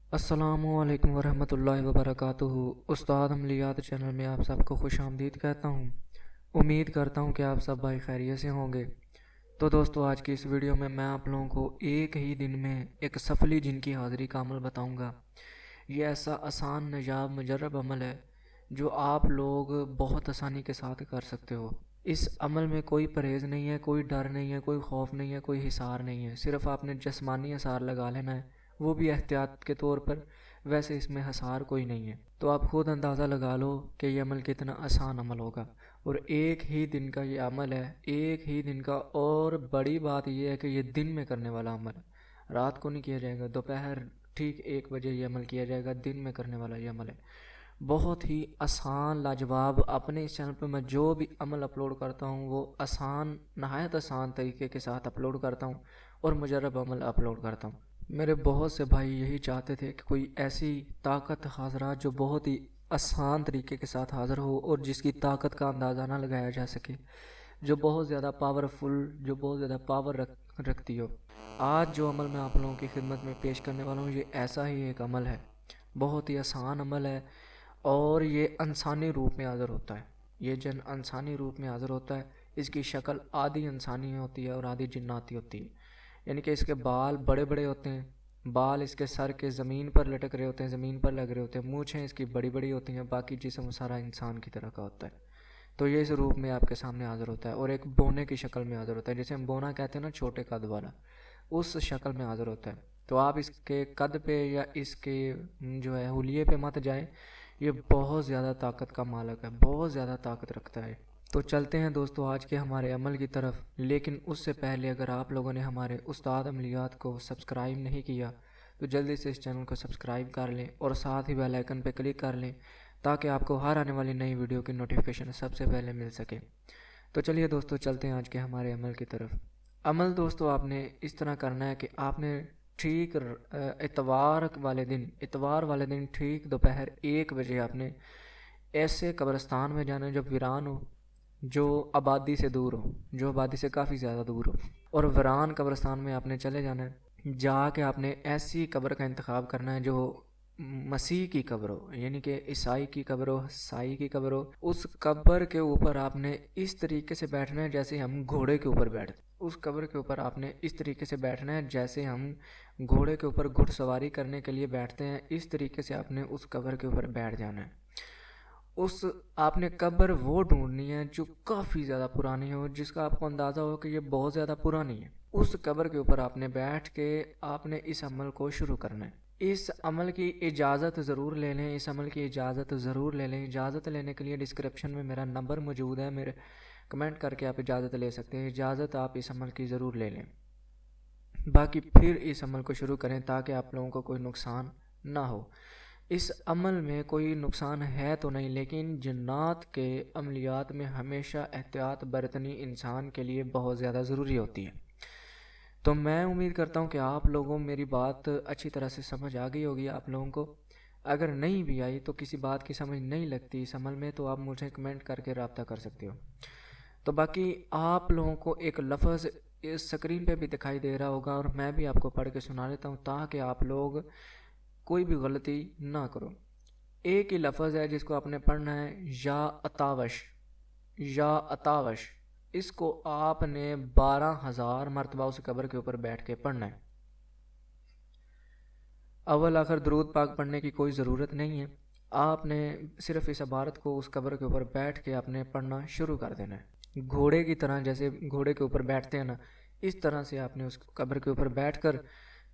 अस्सलामुअलैकुम वरहमतुल्लाहि वबरकातुहू। उस्ताद अमलियात चैनल में आप सबको खुश आमदीद कहता हूँ। उम्मीद करता हूँ कि आप सब भाई खैरियत से होंगे। तो दोस्तों, आज की इस वीडियो में मैं आप लोगों को एक ही दिन में एक सफली जिन की हाज़िरी का अमल बताऊँगा। ये ऐसा आसान नजाब मुजर्रब अमल है जो आप लोग बहुत आसानी के साथ कर सकते हो। इस अमल में कोई परहेज़ नहीं है, कोई डर नहीं है, कोई खौफ नहीं है, कोई हिसार नहीं है। सिर्फ़ आपने जिस्मानी हिसार लगा लेना है, वो भी एहतियात के तौर पर। वैसे इसमें हिसार कोई नहीं है। तो आप खुद अंदाज़ा लगा लो कि ये अमल कितना आसान अमल होगा। और एक ही दिन का ये अमल है, एक ही दिन का। और बड़ी बात यह है कि ये दिन में करने वाला अमल है, रात को नहीं किया जाएगा। दोपहर ठीक 1 बजे ये अमल किया जाएगा। दिन में करने वाला ये अमल है, बहुत ही आसान लाजवाब। अपने इस चैनल पर मैं जो भी अमल अपलोड करता हूँ वो आसान, नहायत आसान तरीके के साथ अपलोड करता हूँ और मुजर्रब अमल अपलोड करता हूँ। मेरे बहुत से भाई यही चाहते थे कि कोई ऐसी ताकत हाजरा जो बहुत ही आसान तरीके के साथ हाज़िर हो और जिसकी ताकत का अंदाज़ा ना लगाया जा सके, जो बहुत ज़्यादा पावरफुल, जो बहुत ज़्यादा पावर रखती हो। आज जो अमल मैं आप लोगों की खिदमत में पेश करने वाला हूँ, ये ऐसा ही एक अमल है। बहुत ही आसान अमल है और ये इंसानी रूप में हाज़िर होता है। ये जन इंसानी रूप में हाज़िर होता है। इसकी शक्ल आधी इंसानी होती है और आधी जिन्नाती होती है। यानी कि इसके बाल बड़े बड़े होते हैं, बाल इसके सर के ज़मीन पर लटक रहे होते हैं, ज़मीन पर लग रहे होते हैं। मूँछें इसकी बड़ी बड़ी होती हैं, बाकी जिस्म सारा इंसान की तरह का होता है। तो ये इस रूप में आपके सामने हाज़िर होता है और एक बोने की शक्ल में हाज़िर होता है, जैसे हम बोना कहते हैं ना, छोटे कद वाला, उस शक्ल में हाज़िर होता है। तो आप इसके कद पे या इसके जो है हुलिये पे मत जाएं। ये बहुत ज़्यादा ताकत का मालक है, बहुत ज़्यादा ताकत रखता है। तो चलते हैं दोस्तों आज के हमारे अमल की तरफ। लेकिन उससे पहले अगर आप लोगों ने हमारे उस्ताद अमलियात को सब्सक्राइब नहीं किया तो जल्दी से इस चैनल को सब्सक्राइब कर लें और साथ ही बेल आइकन पर क्लिक कर लें ताकि आपको हर आने वाली नई वीडियो की नोटिफिकेशन सबसे पहले मिल सके। तो चलिए दोस्तों, चलते हैं आज के हमारे अमल की तरफ। अमल दोस्तों आपने इस तरह करना है कि आपने ठीक इतवार वाले दिन ठीक दोपहर 1 बजे आपने ऐसे कब्रिस्तान में जाना है जो वीरान हो, जो आबादी से दूर हो, जो आबादी से काफ़ी ज़्यादा दूर हो। और वीरान कब्रिस्तान में आपने चले जाना है। जाके आपने ऐसी कब्र का इंतखाब करना है जो मसीह की कब्र हो, यानी कि ईसाई की कब्र हो, साई की कब्र हो। उस कब्र के ऊपर आपने इस तरीके से बैठना है जैसे हम घोड़े के ऊपर बैठते। उस कब्र के ऊपर आपने इस तरीके से बैठना है जैसे हम घोड़े के ऊपर घुड़सवारी करने के लिए बैठते हैं। इस तरीके से आपने उस कब्र के ऊपर बैठ जाना है। उस आपने कब्र वो ढूंढनी है जो काफ़ी ज़्यादा पुरानी हो, जिसका आपको अंदाज़ा हो कि ये बहुत ज़्यादा पुरानी है। उस कब्र के ऊपर आपने बैठ के आपने इस अमल को शुरू करना है। इस अमल की इजाज़त ज़रूर ले लें, इस अमल की इजाज़त ज़रूर ले लें। इजाज़त लेने के लिए डिस्क्रिप्शन में मेरा नंबर मौजूद है, मेरे कमेंट करके आप इजाज़त ले सकते हैं। इजाज़त आप इस अमल की ज़रूर ले लें, बाकी फिर इस अमल को शुरू करें ताकि आप लोगों को कोई नुकसान ना हो। इस अमल में कोई नुकसान है तो नहीं, लेकिन जन्नात के अमलियात में हमेशा एहतियात बरतनी इंसान के लिए बहुत ज़्यादा ज़रूरी होती है। तो मैं उम्मीद करता हूँ कि आप लोगों मेरी बात अच्छी तरह से समझ आ गई होगी आप लोगों को। अगर नहीं भी आई तो किसी बात की समझ नहीं लगती इस अमल में तो आप मुझे कमेंट करके रब्ता कर सकते हो। तो बाकी आप लोगों को एक लफ्ज़ इस स्क्रीन पे भी दिखाई दे रहा होगा और मैं भी आपको पढ़ के सुना लेता हूँ ताकि आप लोग कोई भी गलती ना करो। एक ही लफ्ज़ है जिसको आपने पढ़ना है, या अतावश, या अतावश। इसको आपने 12,000 मरतबा उस कब्र के ऊपर बैठ के पढ़ना है। अव्वल आखिर दरूद पाक पढ़ने की कोई ज़रूरत नहीं है। आपने सिर्फ़ इस इबारत को उस कब्र के ऊपर बैठ के आपने पढ़ना शुरू कर देना है। घोड़े की तरह, जैसे घोड़े के ऊपर बैठते हैं ना, इस तरह से आपने उस कब्र के ऊपर बैठकर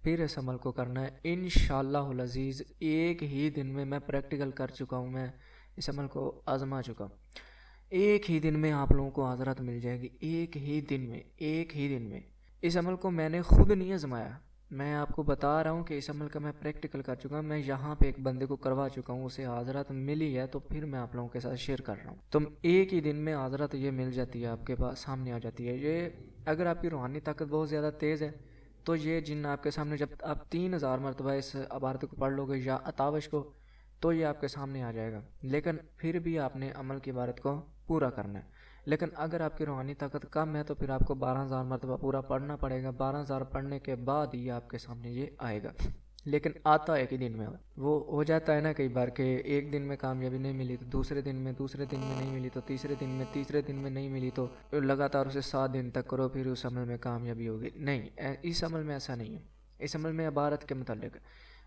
फिर इस अमल को करना है। इंशाअल्लाहुल अज़ीज़ एक ही दिन में मैं प्रैक्टिकल कर चुका हूँ, मैं इस अमल को आजमा चुका हूँ। एक ही दिन में आप लोगों को हज़रत मिल जाएगी, एक ही दिन में, एक ही दिन में। इस अमल को मैंने खुद नहीं आजमाया, मैं आपको बता रहा हूँ कि इस अमल का मैं प्रैक्टिकल कर चुका हूँ। मैं यहाँ पे एक बंदे को करवा चुका हूँ, उसे हज़रत मिली है, तो फिर मैं आप लोगों के साथ शेयर कर रहा हूँ। तो एक ही दिन में हज़रत ये मिल जाती है, आपके पास सामने आ जाती है। ये अगर आपकी रूहानी ताकत बहुत ज़्यादा तेज़ है तो ये जिन आपके सामने, जब आप 3,000 मरतबा इस इबारत को पढ़ लोगे या अतावश को, तो ये आपके सामने आ जाएगा। लेकिन फिर भी आपने अमल की इबारत को पूरा करना है। लेकिन अगर आपकी रूहानी ताकत कम है तो फिर आपको 12,000 मरतबा पूरा पढ़ना पड़ेगा। 12,000 पढ़ने के बाद ही आपके सामने ये आएगा। لیکن آتا ایک ہی دن میں وہ ہو جاتا ہے نا کئی بار کہ ایک دن میں کامیابی نہیں ملی تو دوسرے دن میں نہیں ملی تو تیسرے دن میں نہیں ملی تو لگاتار اسے 7 دن تک کرو، پھر اس عمل میں کامیابی ہوگی۔ نہیں، اس عمل میں ایسا نہیں ہے۔ اس عمل میں عبارت کے متعلق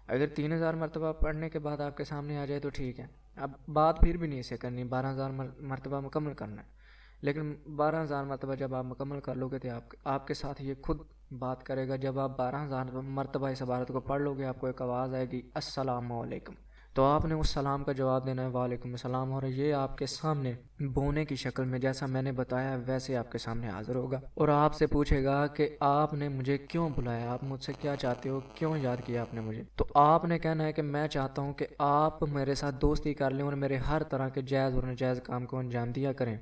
اگر 3000 مرتبہ پڑھنے کے بعد آپ کے سامنے آ جائے تو ٹھیک ہے، اب بات پھر بھی نہیں اسے کرنی، 12000 مرتبہ مکمل کرنا ہے۔ لیکن 12000 مرتبہ جب آپ مکمل کر لو گے تو آپ کے ساتھ یہ خود بات کرے گا۔ جب آپ 12000 مرتبہ اس عبارت کو پڑھ لو گے، آپ کو ایک آواز آئے گی السلام علیکم، تو آپ نے اس سلام کا جواب دینا ہے وعلیکم السلام، اور یہ آپ کے سامنے بونے کی شکل میں جیسا میں نے بتایا ویسے آپ کے سامنے حاضر ہوگا، اور آپ سے پوچھے گا کہ آپ نے مجھے کیوں بلایا، آپ مجھ سے کیا چاہتے ہو، کیوں یاد کیا آپ نے مجھے؟ تو آپ نے کہنا ہے کہ میں چاہتا ہوں کہ آپ میرے ساتھ دوستی کر لیں اور میرے ہر طرح کے جائز اور ناجائز کام کو انجام دیا کریں۔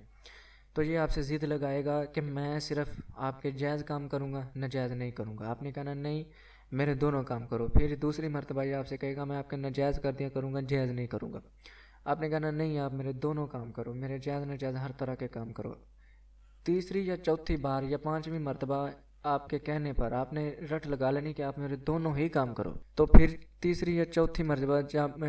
تو یہ آپ سے ضد لگائے گا کہ میں صرف آپ کے جائز کام کروں گا، ناجائز نہیں کروں گا۔ آپ نے کہنا نہیں، میرے دونوں کام کرو۔ پھر دوسری مرتبہ یہ آپ سے کہے گا میں آپ کے ناجائز کر دیا کروں گا، جائز نہیں کروں گا۔ آپ نے کہنا نہیں، آپ میرے دونوں کام کرو، میرے جائز ناجائز ہر طرح کے کام کرو۔ تیسری یا چوتھی بار یا 5ویں مرتبہ آپ کے کہنے پر آپ نے رٹ لگا لینی کہ آپ میرے دونوں ہی کام کرو، تو پھر تیسری یا چوتھی مرتبہ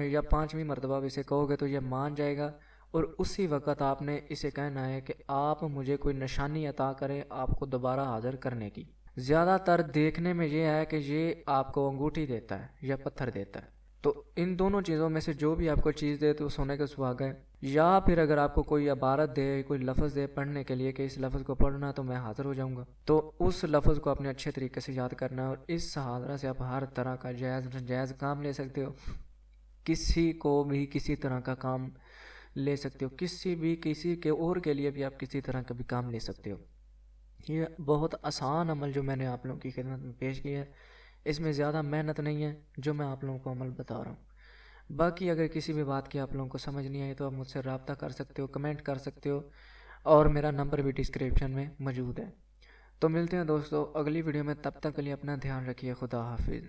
یا 5ویں مرتبہ اسے کہو گے تو یہ مان جائے گا، اور اسی وقت آپ نے اسے کہنا ہے کہ آپ مجھے کوئی نشانی عطا کریں آپ کو دوبارہ حاضر کرنے کی۔ زیادہ تر دیکھنے میں یہ ہے کہ یہ آپ کو انگوٹھی دیتا ہے یا پتھر دیتا ہے، تو ان دونوں چیزوں میں سے جو بھی آپ کو چیز دے تو سونے کا سہاگا ہے، یا پھر اگر آپ کو کوئی عبارت دے، کوئی لفظ دے پڑھنے کے لیے کہ اس لفظ کو پڑھنا تو میں حاضر ہو جاؤں گا، تو اس لفظ کو اپنے اچھے طریقے سے یاد کرنا ہے، اور اس حاضرہ سے آپ ہر طرح کا جائز کام لے سکتے ہو، کسی کو بھی کسی طرح کا کام لے سکتے ہو، کسی کے اور کے لیے بھی آپ کسی طرح کا بھی کام لے سکتے ہو۔ یہ بہت آسان عمل جو میں نے آپ لوگوں کی خدمت میں پیش کیا ہے، اس میں زیادہ محنت نہیں ہے، جو میں آپ لوگوں کو عمل بتا رہا ہوں۔ باقی اگر کسی بھی بات کی آپ لوگوں کو سمجھ نہیں آئی تو آپ مجھ سے رابطہ کر سکتے ہو، کمنٹ کر سکتے ہو، اور میرا نمبر بھی ڈسکرپشن میں موجود ہے۔ تو ملتے ہیں دوستو اگلی ویڈیو میں، تب تک کے لیے اپنا دھیان رکھیے، خدا حافظ۔